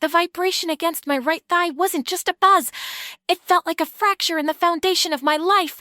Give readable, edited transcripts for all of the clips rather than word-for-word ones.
The vibration against my right thigh wasn't just a buzz. It felt like a fracture in the foundation of my life.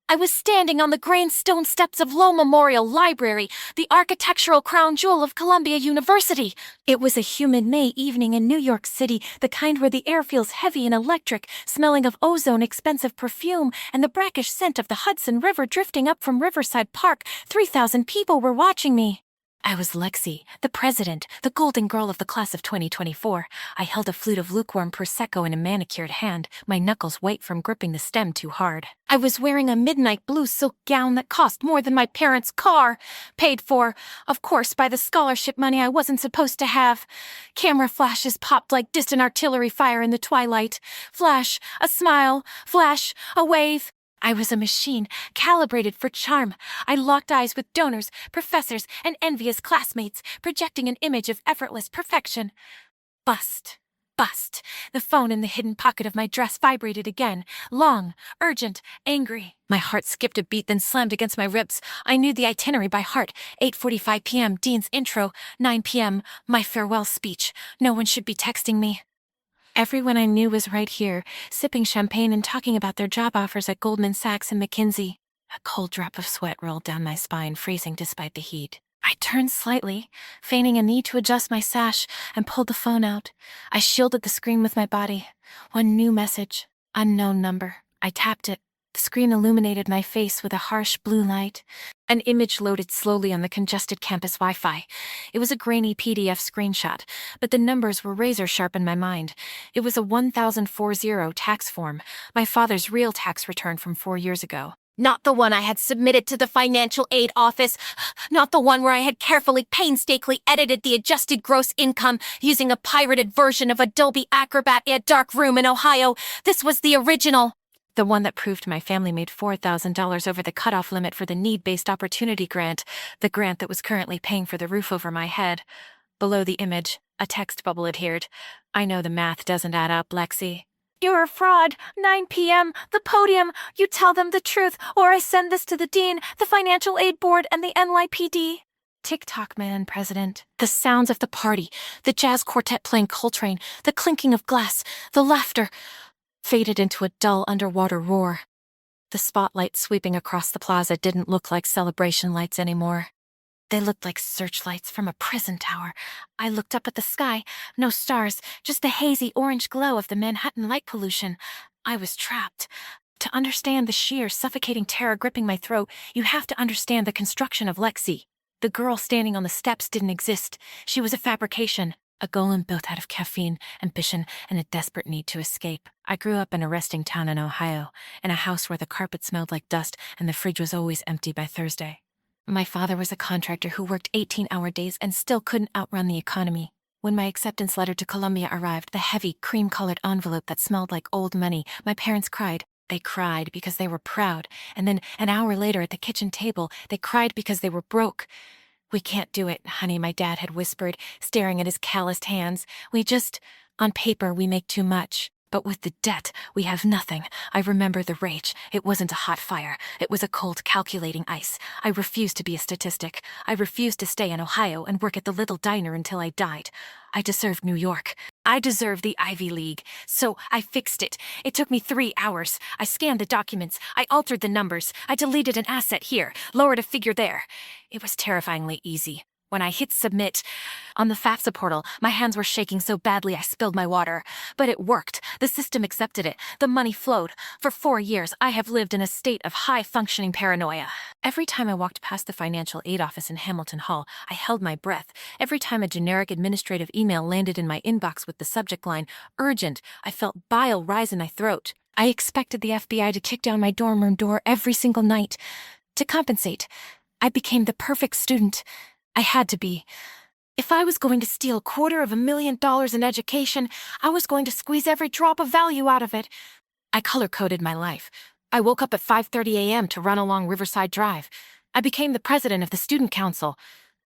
I was standing on the grindstone steps of Lowe Memorial Library, the architectural crown jewel of Columbia University. It was a humid May evening in New York City, the kind where the air feels heavy and electric, smelling of ozone, expensive perfume, and the brackish scent of the Hudson River drifting up from Riverside Park. 3,000 people were watching me. I was Lexi, the president, the golden girl of the class of 2024. I held a flute of lukewarm Prosecco in a manicured hand, my knuckles white from gripping the stem too hard. I was wearing a midnight blue silk gown that cost more than my parents' car, paid for, of course, by the scholarship money I wasn't supposed to have. Camera flashes popped like distant artillery fire in the twilight. Flash, a smile, flash, a wave. I was a machine, calibrated for charm. I locked eyes with donors, professors, and envious classmates, projecting an image of effortless perfection. Bust. Bust. The phone in the hidden pocket of my dress vibrated again. Long, urgent, angry. My heart skipped a beat, then slammed against my ribs. I knew the itinerary by heart. 8:45 p.m., Dean's intro. 9 p.m., my farewell speech. No one should be texting me. Everyone I knew was right here, sipping champagne and talking about their job offers at Goldman Sachs and McKinsey. A cold drop of sweat rolled down my spine, freezing despite the heat. I turned slightly, feigning a need to adjust my sash, and pulled the phone out. I shielded the screen with my body. One new message. Unknown number. I tapped it. The screen illuminated my face with a harsh blue light. An image loaded slowly on the congested campus Wi-Fi. It was a grainy PDF screenshot, but the numbers were razor-sharp in my mind. It was a 1040 tax form, my father's real tax return from 4 years ago. Not the one I had submitted to the financial aid office. Not the one where I had carefully, painstakingly edited the adjusted gross income using a pirated version of Adobe Acrobat in a dark room in Ohio. This was the original. The one that proved my family made $4,000 over the cutoff limit for the Need-Based Opportunity Grant, the grant that was currently paying for the roof over my head. Below the image, a text bubble adhered. I know the math doesn't add up, Lexi. You're a fraud. 9 p.m., the podium. You tell them the truth, or I send this to the dean, the financial aid board, and the NYPD. Tick-tock, man, President. The sounds of the party, the jazz quartet playing Coltrane, the clinking of glass, the laughter, faded into a dull underwater roar. The spotlights sweeping across the plaza didn't look like celebration lights anymore. They looked like searchlights from a prison tower. I looked up at the sky. No stars, just the hazy orange glow of the Manhattan light pollution. I was trapped. To understand the sheer, suffocating terror gripping my throat, you have to understand the construction of Lexi. The girl standing on the steps didn't exist. She was a fabrication. A golem built out of caffeine, ambition, and a desperate need to escape. I grew up in a resting town in Ohio, in a house where the carpet smelled like dust and the fridge was always empty by Thursday. My father was a contractor who worked 18-hour days and still couldn't outrun the economy. When my acceptance letter to Columbia arrived, the heavy, cream-colored envelope that smelled like old money, my parents cried. They cried because they were proud, and then an hour later at the kitchen table, they cried because they were broke. "We can't do it, honey," my dad had whispered, staring at his calloused hands. On paper, we make too much. But with the debt, we have nothing. I remember the rage. It wasn't a hot fire. It was a cold, calculating ice. I refused to be a statistic. I refused to stay in Ohio and work at the little diner until I died. I deserved New York. I deserved the Ivy League. So I fixed it. It took me 3 hours. I scanned the documents. I altered the numbers. I deleted an asset here, lowered a figure there. It was terrifyingly easy. When I hit submit on the FAFSA portal, my hands were shaking so badly I spilled my water. But it worked. The system accepted it. The money flowed. For 4 years, I have lived in a state of high-functioning paranoia. Every time I walked past the financial aid office in Hamilton Hall, I held my breath. Every time a generic administrative email landed in my inbox with the subject line, urgent, I felt bile rise in my throat. I expected the FBI to kick down my dorm room door every single night. To compensate, I became the perfect student. I had to be. If I was going to steal $250,000 in education, I was going to squeeze every drop of value out of it. I color-coded my life. I woke up at 5:30 a.m. to run along Riverside Drive. I became the president of the student council.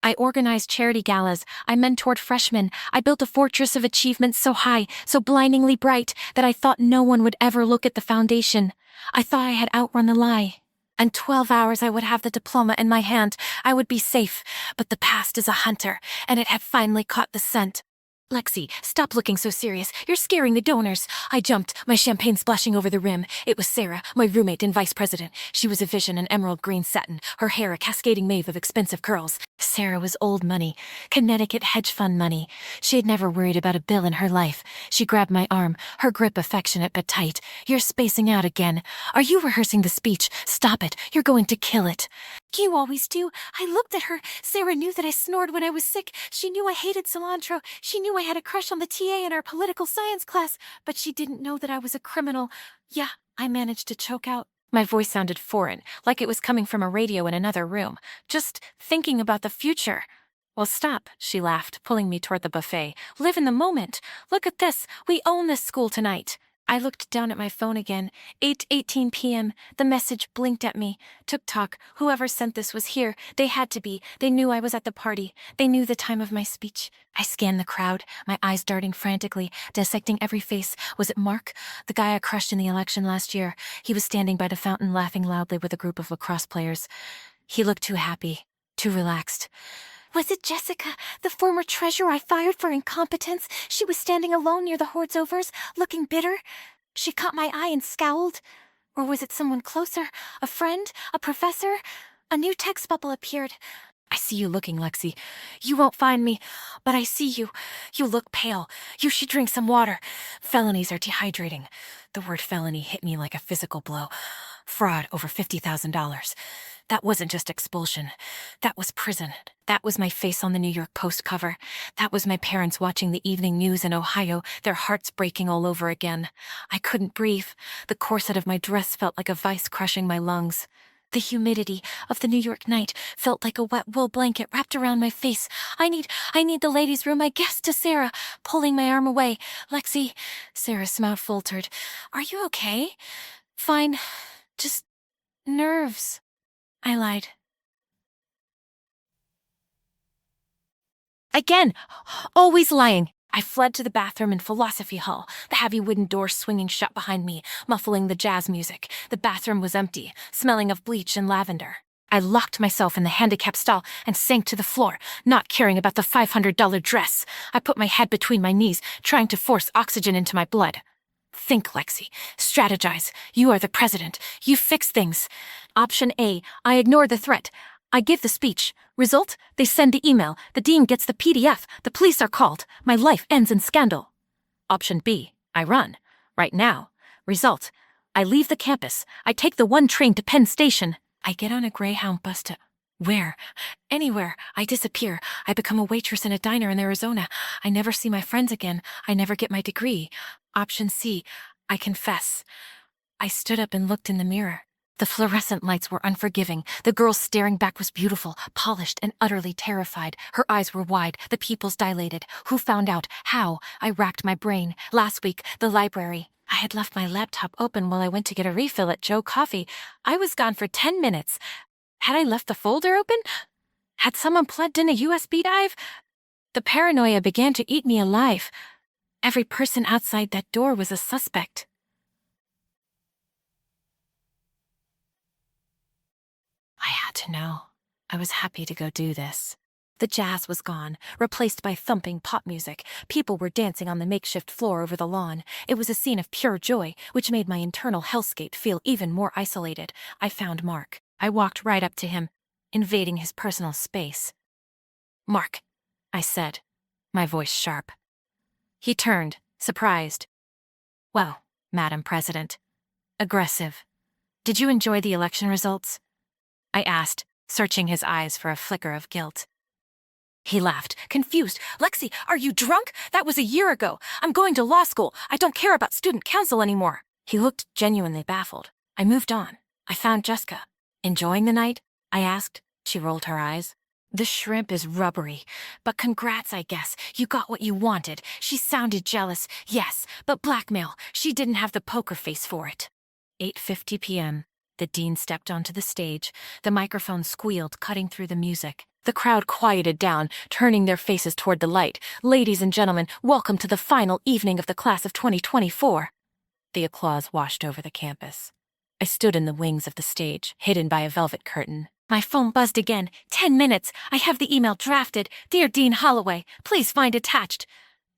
I organized charity galas. I mentored freshmen. I built a fortress of achievement so high, so blindingly bright, that I thought no one would ever look at the foundation. I thought I had outrun the lie. In 12 hours I would have the diploma in my hand. I would be safe. But the past is a hunter, and it had finally caught the scent. Lexi, stop looking so serious. You're scaring the donors. I jumped, my champagne splashing over the rim. It was Sarah, my roommate and vice president. She was a vision in emerald green satin, her hair a cascading wave of expensive curls. Sarah was old money, Connecticut hedge fund money. She had never worried about a bill in her life. She grabbed my arm, her grip affectionate but tight. You're spacing out again. Are you rehearsing the speech? Stop it. You're going to kill it. You always do. I looked at her. Sarah knew that I snored when I was sick. She knew I hated cilantro. She knew I had a crush on the TA in our political science class, but she didn't know that I was a criminal. Yeah, I managed to choke out. My voice sounded foreign, like it was coming from a radio in another room. Just thinking about the future. Well, stop, she laughed, pulling me toward the buffet. Live in the moment. Look at this. We own this school tonight. I looked down at my phone again. 8:18 p.m. The message blinked at me. Tuk-tok, whoever sent this was here. They had to be. They knew I was at the party. They knew the time of my speech. I scanned the crowd, my eyes darting frantically, dissecting every face. Was it Mark? The guy I crushed in the election last year. He was standing by the fountain laughing loudly with a group of lacrosse players. He looked too happy, too relaxed. Was it Jessica, the former treasurer I fired for incompetence? She was standing alone near the Hordes-overs, looking bitter. She caught my eye and scowled. Or was it someone closer? A friend? A professor? A new text bubble appeared. I see you looking, Lexi. You won't find me, but I see you. You look pale. You should drink some water. Felonies are dehydrating. The word felony hit me like a physical blow. Fraud over $50,000. That wasn't just expulsion. That was prison. That was my face on the New York Post cover. That was my parents watching the evening news in Ohio, their hearts breaking all over again. I couldn't breathe. The corset of my dress felt like a vice crushing my lungs. The humidity of the New York night felt like a wet wool blanket wrapped around my face. I need the ladies' room, I guessed to Sarah, pulling my arm away. Lexi, Sarah's mouth faltered. Are you okay? Fine. Just nerves. I lied. Again, always lying. I fled to the bathroom in Philosophy Hall, the heavy wooden door swinging shut behind me, muffling the jazz music. The bathroom was empty, smelling of bleach and lavender. I locked myself in the handicap stall and sank to the floor, not caring about the $500 dress. I put my head between my knees, trying to force oxygen into my blood. Think, Lexi. Strategize. You are the president. You fix things. Option A, I ignore the threat. I give the speech. Result, they send the email. The dean gets the PDF. The police are called. My life ends in scandal. Option B, I run. Right now. Result, I leave the campus. I take the 1 train to Penn Station. I get on a Greyhound bus to... Where? Anywhere. I disappear. I become a waitress in a diner in Arizona. I never see my friends again. I never get my degree. Option C, I confess. I stood up and looked in the mirror. The fluorescent lights were unforgiving. The girl staring back was beautiful, polished, and utterly terrified. Her eyes were wide, the pupils dilated. Who found out? How? I racked my brain. Last week, the library. I had left my laptop open while I went to get a refill at Joe Coffee. I was gone for 10 minutes. Had I left the folder open? Had someone plugged in a USB drive? The paranoia began to eat me alive. Every person outside that door was a suspect. I had to know. I was happy to go do this. The jazz was gone, replaced by thumping pop music. People were dancing on the makeshift floor over the lawn. It was a scene of pure joy, which made my internal hellscape feel even more isolated. I found Mark. I walked right up to him, invading his personal space. Mark, I said, my voice sharp. He turned, surprised. Well, Madam President. Aggressive. Did you enjoy the election results? I asked, searching his eyes for a flicker of guilt. He laughed, confused. Lexi, are you drunk? That was a year ago. I'm going to law school. I don't care about student council anymore. He looked genuinely baffled. I moved on. I found Jessica. Enjoying the night? I asked. She rolled her eyes. The shrimp is rubbery. But congrats, I guess. You got what you wanted. She sounded jealous, yes, but blackmail. She didn't have the poker face for it. 8:50 p.m. The dean stepped onto the stage. The microphone squealed, cutting through the music. The crowd quieted down, turning their faces toward the light. Ladies and gentlemen, welcome to the final evening of the class of 2024. The applause washed over the campus. I stood in the wings of the stage, hidden by a velvet curtain. My phone buzzed again. 10 minutes. I have the email drafted. Dear Dean Holloway, please find attached.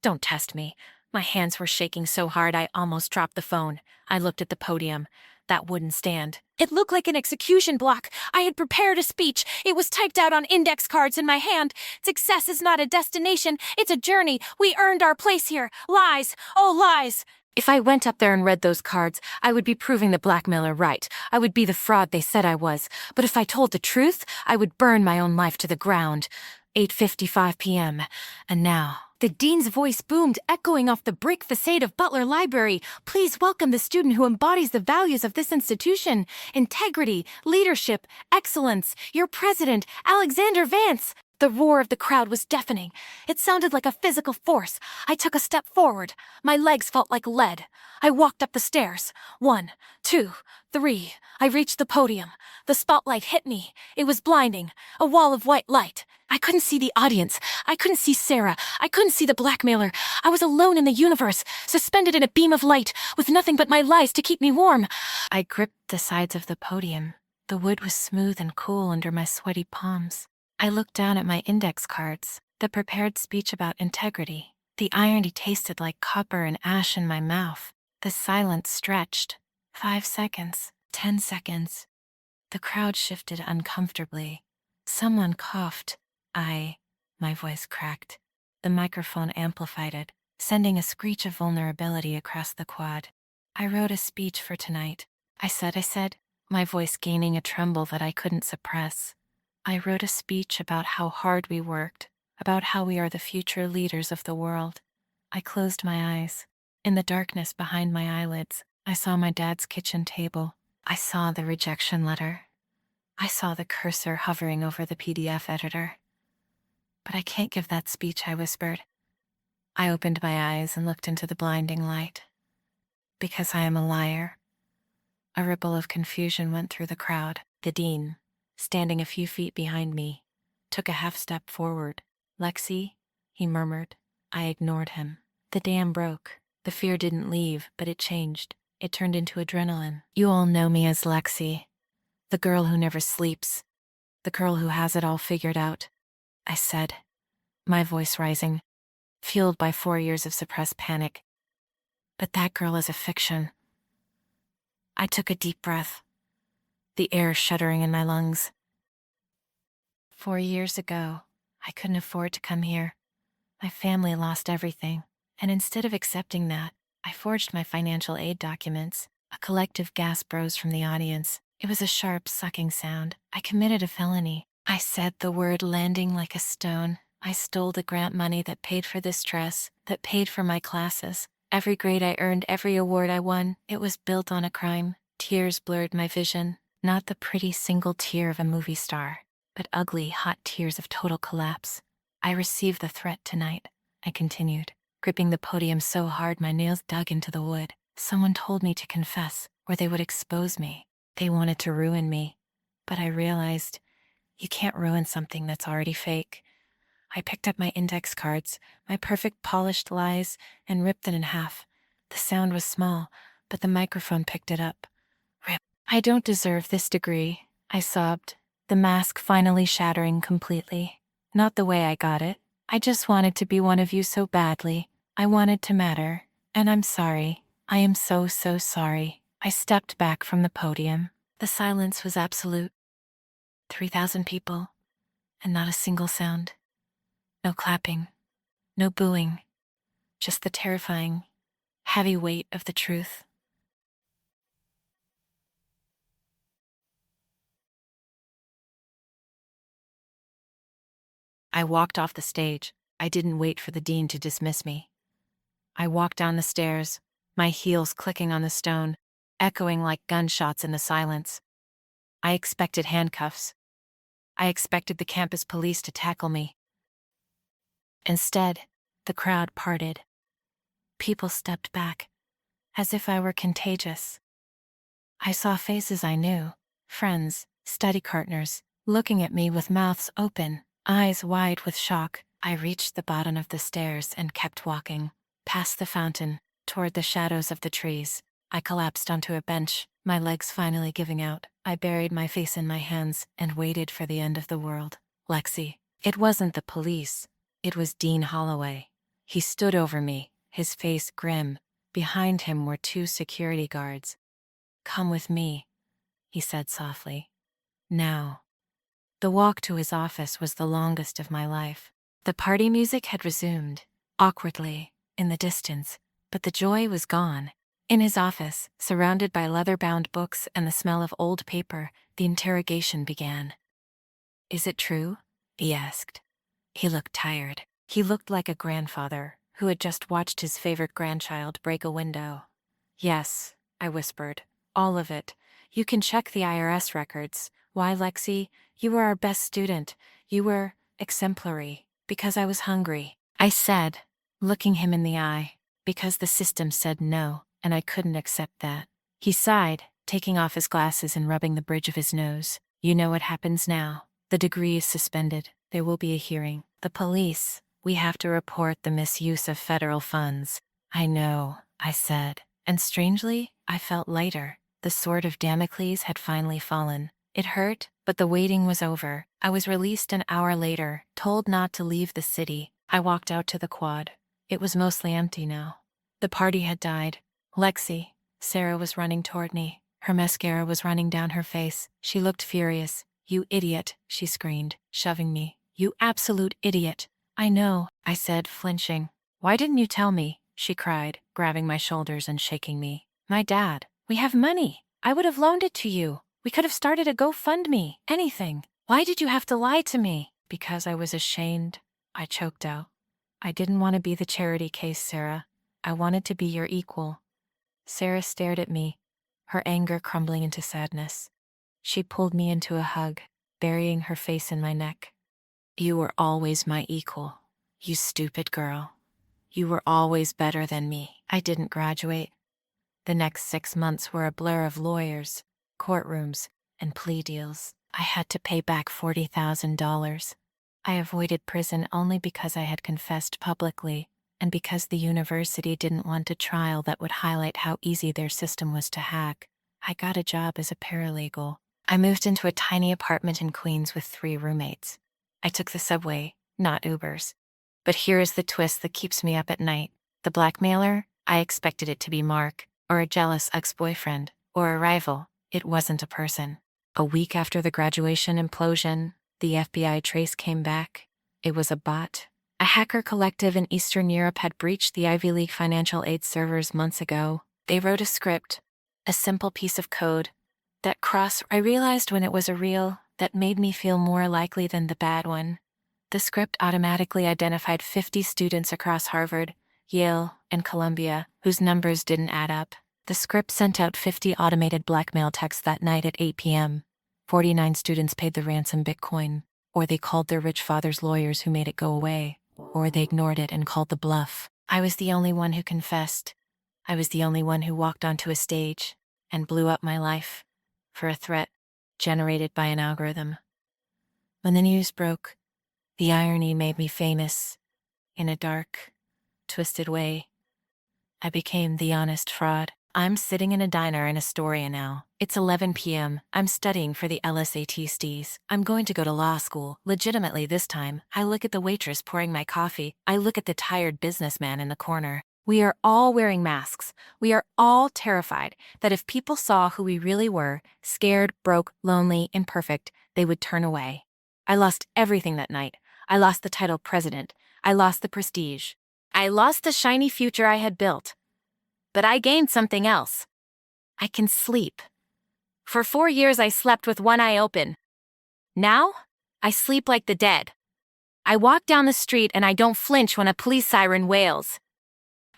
Don't test me. My hands were shaking so hard I almost dropped the phone. I looked at the podium. That wouldn't stand. It looked like an execution block. I had prepared a speech. It was typed out on index cards in my hand. Success is not a destination, it's a journey. We earned our place here. Lies. Oh, lies. If I went up there and read those cards, I would be proving the blackmailer right. I would be the fraud they said I was. But if I told the truth, I would burn my own life to the ground. 8:55 p.m. And now, the dean's voice boomed, echoing off the brick facade of Butler Library. Please welcome the student who embodies the values of this institution. Integrity, leadership, excellence. Your president, Alexander Vance. The roar of the crowd was deafening. It sounded like a physical force. I took a step forward. My legs felt like lead. I walked up the stairs. 1, 2, 3. I reached the podium. The spotlight hit me. It was blinding. A wall of white light. I couldn't see the audience. I couldn't see Sarah. I couldn't see the blackmailer. I was alone in the universe, suspended in a beam of light, with nothing but my lies to keep me warm. I gripped the sides of the podium. The wood was smooth and cool under my sweaty palms. I looked down at my index cards, the prepared speech about integrity. The irony tasted like copper and ash in my mouth. The silence stretched. 5 seconds, 10 seconds. The crowd shifted uncomfortably. Someone coughed. My voice cracked. The microphone amplified it, sending a screech of vulnerability across the quad. I wrote a speech for tonight. I said, my voice gaining a tremble that I couldn't suppress. I wrote a speech about how hard we worked, about how we are the future leaders of the world. I closed my eyes. In the darkness behind my eyelids, I saw my dad's kitchen table. I saw the rejection letter. I saw the cursor hovering over the PDF editor. But I can't give that speech, I whispered. I opened my eyes and looked into the blinding light. Because I am a liar. A ripple of confusion went through the crowd. The dean, standing a few feet behind me, took a half step forward. Lexi, he murmured. I ignored him. The dam broke. The fear didn't leave, but it changed. It turned into adrenaline. You all know me as Lexi, the girl who never sleeps, the girl who has it all figured out, I said, my voice rising, fueled by 4 years of suppressed panic. But that girl is a fiction. I took a deep breath, the air shuddering in my lungs. 4 years ago, I couldn't afford to come here. My family lost everything, and instead of accepting that, I forged my financial aid documents. A collective gasp rose from the audience. It was a sharp, sucking sound. I committed a felony. I said the word landing like a stone. I stole the grant money that paid for this dress, that paid for my classes. Every grade I earned, every award I won, it was built on a crime. Tears blurred my vision. Not the pretty single tear of a movie star, but ugly, hot tears of total collapse. I received the threat tonight, I continued, gripping the podium so hard my nails dug into the wood. Someone told me to confess, or they would expose me. They wanted to ruin me. But I realized, you can't ruin something that's already fake. I picked up my index cards, my perfect polished lies, and ripped it in half. The sound was small, but the microphone picked it up. Rip. I don't deserve this degree, I sobbed, the mask finally shattering completely. Not the way I got it. I just wanted to be one of you so badly. I wanted to matter. And I'm sorry. I am so, so sorry. I stepped back from the podium. The silence was absolute. 3,000 people, and not a single sound. No clapping, no booing, just the terrifying, heavy weight of the truth. I walked off the stage. I didn't wait for the dean to dismiss me. I walked down the stairs, my heels clicking on the stone, echoing like gunshots in the silence. I expected handcuffs. I expected the campus police to tackle me. Instead, the crowd parted. People stepped back, as if I were contagious. I saw faces I knew, friends, study partners, looking at me with mouths open, eyes wide with shock. I reached the bottom of the stairs and kept walking, past the fountain, toward the shadows of the trees. I collapsed onto a bench, my legs finally giving out. I buried my face in my hands and waited for the end of the world. Lexi. It wasn't the police. It was Dean Holloway. He stood over me, his face grim. Behind him were 2 security guards. "Come with me," he said softly. "Now." The walk to his office was the longest of my life. The party music had resumed, awkwardly, in the distance, but the joy was gone. In his office, surrounded by leather-bound books and the smell of old paper, the interrogation began. "Is it true?" he asked. He looked tired. He looked like a grandfather who had just watched his favorite grandchild break a window. "Yes," I whispered. "All of it. You can check the IRS records. Why, Lexi? You were our best student. You were exemplary." "Because I was hungry," I said, looking him in the eye. "Because the system said no, and I couldn't accept that." He sighed, taking off his glasses and rubbing the bridge of his nose. "You know what happens now. The degree is suspended. There will be a hearing. The police, we have to report the misuse of federal funds." "I know," I said, and strangely, I felt lighter. The sword of Damocles had finally fallen. It hurt, but the waiting was over. I was released an hour later, told not to leave the city. I walked out to the quad. It was mostly empty now. The party had died. Lexi, Sarah, was running toward me. Her mascara was running down her face. She looked furious. "You idiot," she screamed, shoving me. "You absolute idiot." "I know," I said, flinching. "Why didn't you tell me?" she cried, grabbing my shoulders and shaking me. "My dad. We have money. I would have loaned it to you. We could have started a GoFundMe. Anything. Why did you have to lie to me?" "Because I was ashamed," I choked out. "I didn't want to be the charity case, Sarah. I wanted to be your equal." Sarah stared at me, her anger crumbling into sadness. She pulled me into a hug, burying her face in my neck. "You were always my equal, you stupid girl. You were always better than me." I didn't graduate. The next 6 months were a blur of lawyers, courtrooms, and plea deals. I had to pay back $40,000. I avoided prison only because I had confessed publicly, and because the university didn't want a trial that would highlight how easy their system was to hack. I got a job as a paralegal. I moved into a tiny apartment in Queens with 3 roommates. I took the subway, not Ubers. But here is the twist that keeps me up at night. The blackmailer? I expected it to be Mark, or a jealous ex-boyfriend, or a rival. It wasn't a person. A week after the graduation implosion, the FBI trace came back. It was a bot. A hacker collective in Eastern Europe had breached the Ivy League financial aid servers months ago. They wrote a script, a simple piece of code. That cross I realized when it was a real, that made me feel more likely than the bad one. The script automatically identified 50 students across Harvard, Yale, and Columbia, whose numbers didn't add up. The script sent out 50 automated blackmail texts that night at 8 p.m. 49 students paid the ransom Bitcoin, or they called their rich father's lawyers who made it go away, or they ignored it and called the bluff. I was the only one who confessed. I was the only one who walked onto a stage and blew up my life for a threat generated by an algorithm. When the news broke, the irony made me famous in a dark, twisted way. I became the honest fraud. I'm sitting in a diner in Astoria now. It's 11 p.m. I'm studying for the LSAT STs. I'm going to go to law school, legitimately this time. I look at the waitress pouring my coffee. I look at the tired businessman in the corner. We are all wearing masks. We are all terrified that if people saw who we really were, scared, broke, lonely, imperfect, they would turn away. I lost everything that night. I lost the title president. I lost the prestige. I lost the shiny future I had built. But I gained something else. I can sleep. For 4 years I slept with one eye open. Now, I sleep like the dead. I walk down the street and I don't flinch when a police siren wails.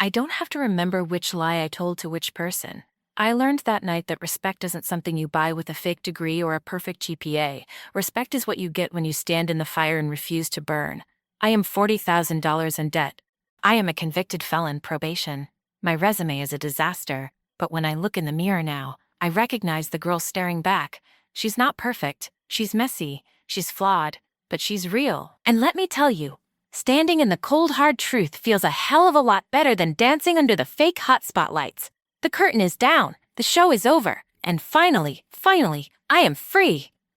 I don't have to remember which lie I told to which person. I learned that night that respect isn't something you buy with a fake degree or a perfect GPA. Respect is what you get when you stand in the fire and refuse to burn. I am $40,000 in debt. I am a convicted felon probation. My resume is a disaster, but when I look in the mirror now, I recognize the girl staring back. She's not perfect, she's messy, she's flawed, but she's real. And let me tell you, standing in the cold hard truth feels a hell of a lot better than dancing under the fake hot spotlights. The curtain is down, the show is over, and finally, I am free.